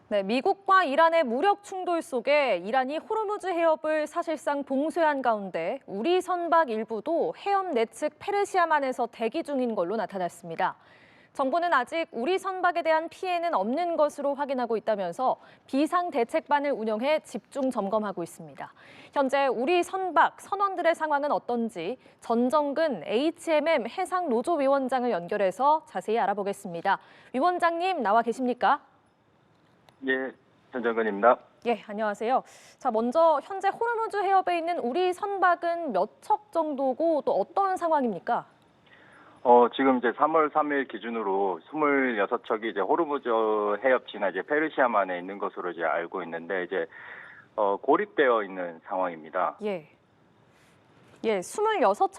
네, 미국과 이란의 무력 충돌 속에 이란이 호르무즈 해협을 사실상 봉쇄한 가운데 우리 선박 일부도 해협 내측 페르시아만에서 대기 중인 걸로 나타났습니다. 정부는 아직 우리 선박에 대한 피해는 없는 것으로 확인하고 있다면서 비상대책반을 운영해 집중 점검하고 있습니다. 현재 우리 선박, 선원들의 상황은 어떤지 전정근 HMM 해상노조위원장을 연결해서 자세히 알아보겠습니다. 위원장님 나와 계십니까? 예, 전정근입니다. 예, 안녕하세요. 자, 먼저 현재 호르무즈 해협에 있는 우리 선박은 몇 척 정도고 또 어떤 상황입니까? 지금 이제 3월 3일 기준으로 26척이 이제 호르무즈 해협 지나 이제 페르시아만에 있는 것으로 이제 알고 있는데 이제 고립되어 있는 상황입니다. 예. 예, 26척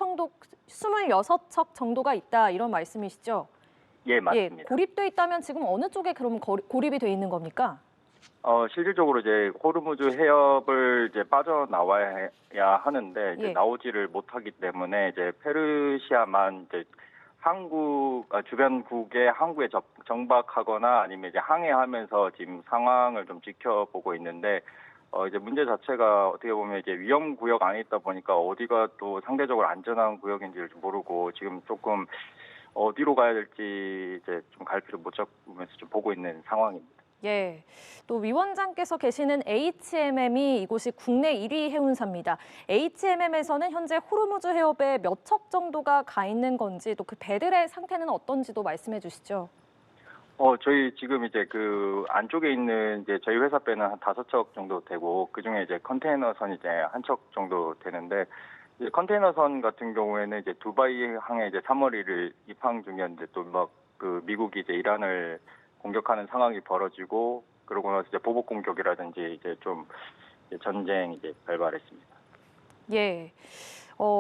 정도가 있다 이런 말씀이시죠? 예, 예, 맞습니다. 고립돼 있다면 지금 어느 쪽에 그럼 고립이 돼 있는 겁니까? 실질적으로 이제 호르무즈 해협을 이제 빠져나와야 하는데 이제 예. 나오지를 못하기 때문에 이제 페르시아만 이제 주변국의 항구에 정박하거나 아니면 이제 항해하면서 지금 상황을 좀 지켜보고 있는데 이제 문제 자체가 어떻게 보면 이제 위험 구역 안에 있다 보니까 어디가 또 상대적으로 안전한 구역인지를 좀 모르고 지금 조금 어디로 가야 될지 이제 좀 갈피를 못 잡으면서 좀 보고 있는 상황입니다. 예, 또 위원장께서 계시는 HMM이 이곳이 국내 1위 해운사입니다. HMM에서는 현재 호르무즈 해협에 몇 척 정도가 가 있는 건지 또 그 배들의 상태는 어떤지도 말씀해 주시죠. 저희 지금 이제 그 안쪽에 있는 이제 저희 회사 배는 한 5척 정도 되고 그중에 이제 컨테이너선 이제 1척 정도 되는데 이제 컨테이너선 같은 경우에는 이제 두바이 항에 이제 3월 1일 입항 중이었는데 또 막 그 미국이 이제 이란을 공격하는 상황이 벌어지고 그러고 나서 이제 보복 공격이라든지 이제 좀 이제 전쟁이 이제 발발했습니다. 예,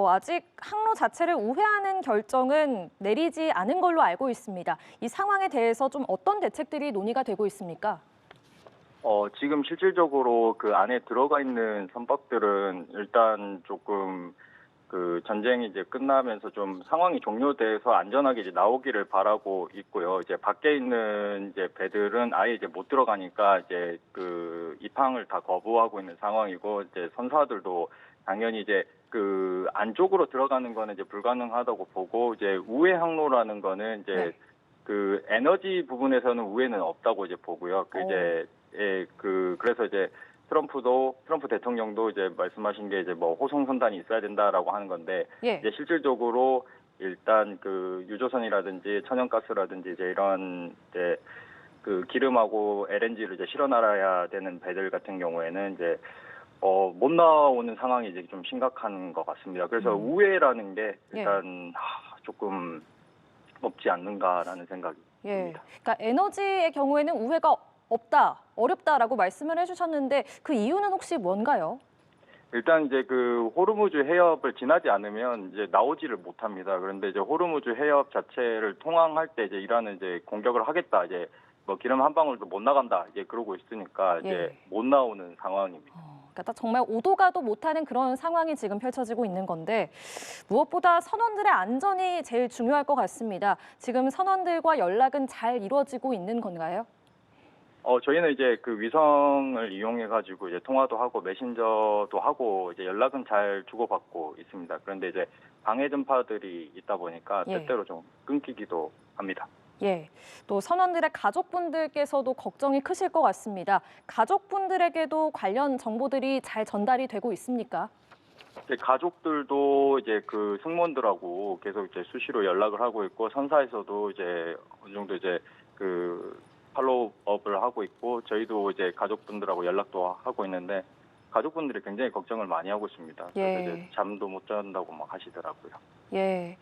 아직 항로 자체를 우회하는 결정은 내리지 않은 걸로 알고 있습니다. 이 상황에 대해서 좀 어떤 대책들이 논의가 되고 있습니까? 지금 실질적으로 그 안에 들어가 있는 선박들은 일단 조금 그 전쟁이 이제 끝나면서 좀 상황이 종료돼서 안전하게 이제 나오기를 바라고 있고요. 이제 밖에 있는 이제 배들은 아예 이제 못 들어가니까 이제 그 입항을 다 거부하고 있는 상황이고 이제 선사들도 당연히 이제 그 안쪽으로 들어가는 거는 이제 불가능하다고 보고 이제 우회 항로라는 거는 이제 네. 그 에너지 부분에서는 우회는 없다고 이제 보고요. 그래서 이제 트럼프 대통령도 이제 말씀하신 게 이제 뭐 호송 선단이 있어야 된다라고 하는 건데 예. 이제 실질적으로 일단 그 유조선이라든지 천연가스라든지 이제 이런 이제 그 기름하고 LNG를 이제 실어 나가야 되는 배들 같은 경우에는 이제 못 나오는 상황이 이제 좀 심각한 것 같습니다. 그래서 우회라는 게 일단 조금 없지 않는가라는 생각이 예. 듭니다. 그러니까 에너지의 경우에는 우회가 없다, 어렵다라고 말씀을 해주셨는데 그 이유는 혹시 뭔가요? 일단 이제 그 호르무즈 해협을 지나지 않으면 이제 나오지를 못합니다. 그런데 이제 호르무즈 해협 자체를 통항할 때 이제 이란은 이제 공격을 하겠다, 이제 뭐 기름 한 방울도 못 나간다, 이제 그러고 있으니까 이제 예. 못 나오는 상황입니다. 그러니까 딱 정말 오도 가도 못하는 그런 상황이 지금 펼쳐지고 있는 건데 무엇보다 선원들의 안전이 제일 중요할 것 같습니다. 지금 선원들과 연락은 잘 이루어지고 있는 건가요? 저희는 이제 그 위성을 이용해가지고 이제 통화도 하고 메신저도 하고 이제 연락은 잘 주고받고 있습니다. 그런데 이제 방해 전파들이 있다 보니까 예. 때때로 좀 끊기기도 합니다. 예, 또 선원들의 가족분들께서도 걱정이 크실 것 같습니다. 가족분들에게도 관련 정보들이 잘 전달이 되고 있습니까? 이제 가족들도 이제 그 승무원들하고 계속 이제 수시로 연락을 하고 있고 선사에서도 이제 어느 정도 이제 그 팔로우업을 하고 있고 저희도 이제 가족분들하고 연락도 하고 있는데 가족분들이 굉장히 걱정을 많이 하고 있습니다. 그래서 이제 예. 잠도 못 잔다고 막 하시더라고요. 예.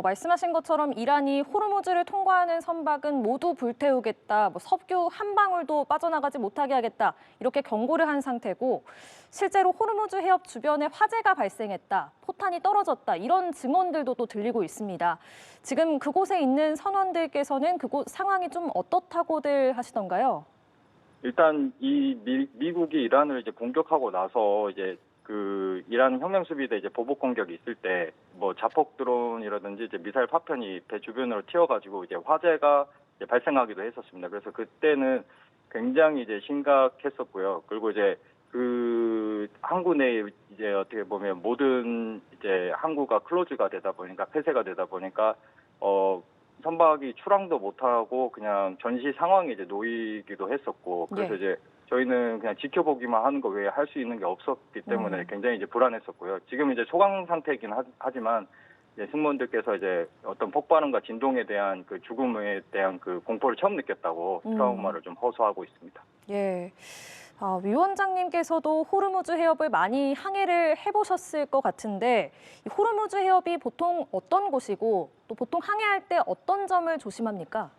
말씀하신 것처럼 이란이 호르무즈를 통과하는 선박은 모두 불태우겠다, 뭐 석유 한 방울도 빠져나가지 못하게 하겠다, 이렇게 경고를 한 상태고, 실제로 호르무즈 해협 주변에 화재가 발생했다, 포탄이 떨어졌다, 이런 증언들도 또 들리고 있습니다. 지금 그곳에 있는 선원들께서는 그곳 상황이 좀 어떻다고들 하시던가요? 일단 이 미국이 이란을 이제 공격하고 나서 이제 그 이란 혁명수비대 이제 보복 공격이 있을 때 뭐 자폭 드론이라든지 이제 미사일 파편이 배 주변으로 튀어가지고 이제 화재가 이제 발생하기도 했었습니다. 그래서 그때는 굉장히 이제 심각했었고요. 그리고 이제 그 항구 내에 이제 어떻게 보면 모든 이제 항구가 클로즈가 되다 보니까 폐쇄가 되다 보니까 선박이 출항도 못하고 그냥 전시 상황에 이제 놓이기도 했었고 그래서 예. 이제 저희는 그냥 지켜보기만 하는 거 외에 할 수 있는 게 없었기 때문에 굉장히 이제 불안했었고요. 지금 이제 소강 상태이긴 하지만 이제 승무원들께서 이제 어떤 폭발음과 진동에 대한 그 죽음에 대한 그 공포를 처음 느꼈다고 트라우마를 좀 호소하고 있습니다. 예. 위원장님께서도 호르무즈 해협을 많이 항해를 해보셨을 것 같은데 이 호르무즈 해협이 보통 어떤 곳이고 또 보통 항해할 때 어떤 점을 조심합니까?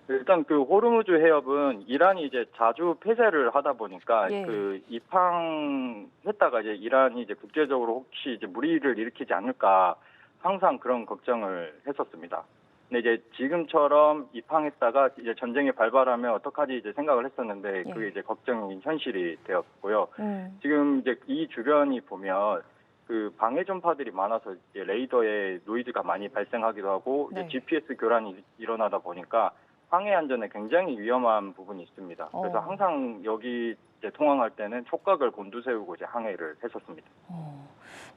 일단 그 호르무즈 해협은 이란이 이제 자주 폐쇄를 하다 보니까 예. 그 입항했다가 이제 이란이 이제 국제적으로 혹시 이제 무리를 일으키지 않을까 항상 그런 걱정을 했었습니다. 근데 이제 지금처럼 입항했다가 이제 전쟁이 발발하면 어떡하지 이제 생각을 했었는데 그게 이제 걱정이 현실이 되었고요. 지금 이제 이 주변이 보면 그 방해 전파들이 많아서 이제 레이더에 노이즈가 많이 발생하기도 하고 네. 이제 GPS 교란이 일어나다 보니까 항해 안전에 굉장히 위험한 부분이 있습니다. 그래서 항상 여기 이제 통항할 때는 촉각을 곤두세우고 이제 항해를 했었습니다.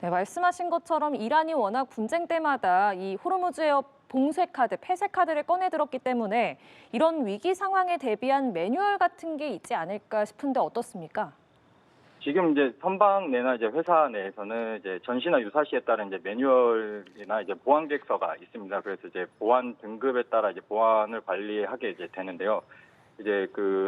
네, 말씀하신 것처럼 이란이 워낙 분쟁 때마다 이 호르무즈 해협 봉쇄 카드, 폐쇄 카드를 꺼내 들었기 때문에 이런 위기 상황에 대비한 매뉴얼 같은 게 있지 않을까 싶은데 어떻습니까? 지금 이제 선박 내나 이제 회사 내에서는 이제 전시나 유사시에 따른 이제 매뉴얼이나 이제 보안 계획서가 있습니다. 그래서 이제 보안 등급에 따라 이제 보안을 관리하게 이제 되는데요. 이제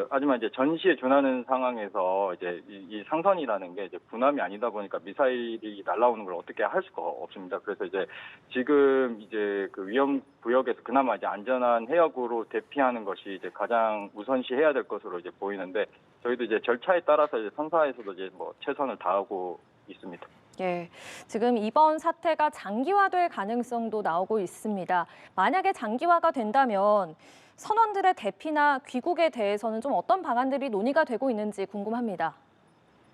하지만 이제 전시에 준하는 상황에서 이제 이 상선이라는 게 이제 군함이 아니다 보니까 미사일이 날아오는 걸 어떻게 할 수가 없습니다. 그래서 이제 지금 이제 그 위험 구역에서 그나마 이제 안전한 해역으로 대피하는 것이 이제 가장 우선시해야 될 것으로 이제 보이는데 저희도 이제 절차에 따라서 이제 선사에서도 이제 뭐 최선을 다하고 있습니다. 예, 지금 이번 사태가 장기화될 가능성도 나오고 있습니다. 만약에 장기화가 된다면 선원들의 대피나 귀국에 대해서는 좀 어떤 방안들이 논의가 되고 있는지 궁금합니다.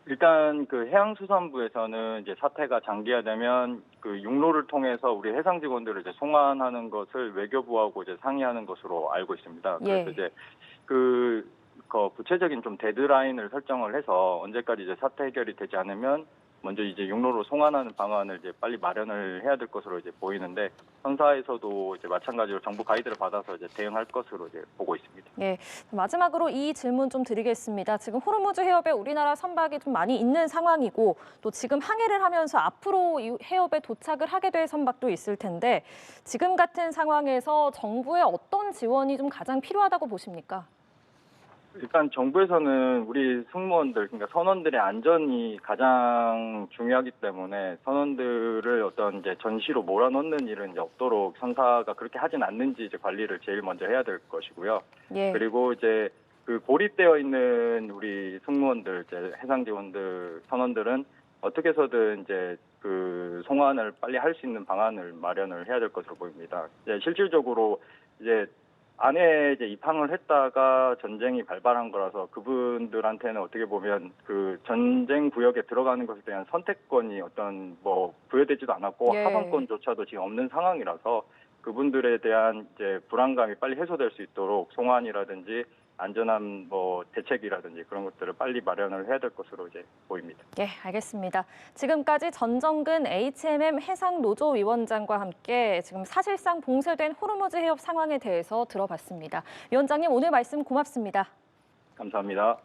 일단 그 해양수산부에서는 이제 사태가 장기화되면 그 육로를 통해서 우리 해상 직원들을 이제 송환하는 것을 외교부하고 이제 상의하는 것으로 알고 있습니다. 그래서 이제 구체적인 좀 데드라인을 설정을 해서 언제까지 이제 사태 해결이 되지 않으면 먼저 이제 육로로 송환하는 방안을 이제 빨리 마련을 해야 될 것으로 이제 보이는데 선사에서도 이제 마찬가지로 정부 가이드를 받아서 이제 대응할 것으로 이제 보고 있습니다. 예, 마지막으로 이 질문 좀 드리겠습니다. 지금 호르무즈 해협에 우리나라 선박이 좀 많이 있는 상황이고 또 지금 항해를 하면서 앞으로 이 해협에 도착을 하게 될 선박도 있을 텐데 지금 같은 상황에서 정부의 어떤 지원이 좀 가장 필요하다고 보십니까? 일단 정부에서는 우리 승무원들, 그러니까 선원들의 안전이 가장 중요하기 때문에 선원들을 어떤 이제 전시로 몰아넣는 일은 이제 없도록 선사가 그렇게 하진 않는지 이제 관리를 제일 먼저 해야 될 것이고요. 예. 그리고 이제 그 고립되어 있는 우리 승무원들, 이제 해상 직원들, 선원들은 어떻게 해서든 이제 그 송환을 빨리 할 수 있는 방안을 마련을 해야 될 것으로 보입니다. 이제 실질적으로 이제 안에 이제 입항을 했다가 전쟁이 발발한 거라서 그분들한테는 어떻게 보면 그 전쟁 구역에 들어가는 것에 대한 선택권이 어떤 뭐 부여되지도 않았고 하선권조차도 지금 없는 상황이라서 그분들에 대한 이제 불안감이 빨리 해소될 수 있도록 송환이라든지 안전한 뭐 대책이라든지 그런 것들을 빨리 마련을 해야 될 것으로 이제 보입니다. 예, 알겠습니다. 지금까지 전정근 HMM 해상노조위원장과 함께 지금 사실상 봉쇄된 호르무즈 해협 상황에 대해서 들어봤습니다. 위원장님 오늘 말씀 고맙습니다. 감사합니다.